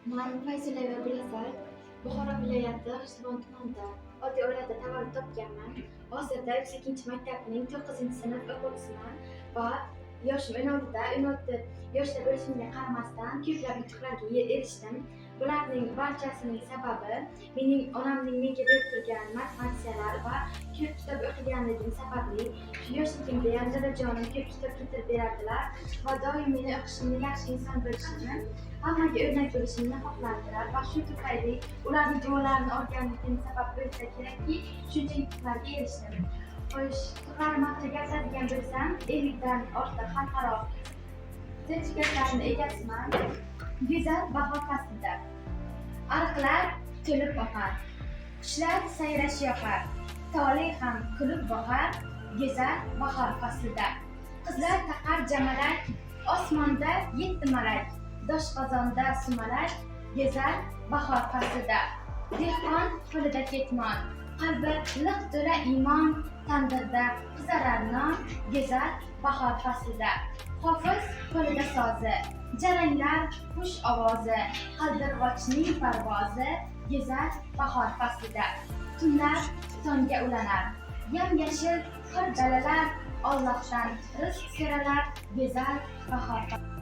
Man Fayzullayeva Bilasar, Buxoro viloyati G'ijduvon tumanida oddiy oilada tavallud topganman. Hozirda 8 maktabning 9-sinf o'quvchisiman va yoshim 16 yoshda bo'lishimga qaramasdan ko'plab yutuqlarga erishdim. Bularning barchasining sababi mening onamning menga berib turgan motivatsiyalar va ko'p kitob o'qiganligim sababli. Shu yoshligimdayam dadajonim ko'p kitob keltirib berardilar va doim meni o'qishimni, yaxshi inson bo'lishimni, hammaga o'rnak bo'lishimni xohlardilar va shu tufayli ularning duolarini olganligim sabab bo'lsa kerakki, shuncha yutuqlarga erishdim. Xo'sh, yutuqlarim haqida gapiradigan bo'lsam, 50 dan ortiq xalqaro sertifikatlarni egasiman. Go'zal bahor faslida ariqlar to'lib oqar, qushlar sayrash yoqar, tole ham kulib boqar. Go'zal bahor faslida qizlar taqar jamalak, osmonda 7 malak, doshqozonda sumalak. Go'zal bahor faslida dehqon qo'lida ketmon, qalbi liq to'la iymon, tandirda qizarar non. Go'zal bahor faslida hofiz qo'lida sozi, jaranglar qush ovozi, qaldirg'ochning parvozi. Go'zal bahor faslida tunlar tongga ulanar, yam-yashil qir dalalar, Allohdan rizq so'ralar. Go'zal bahor faslida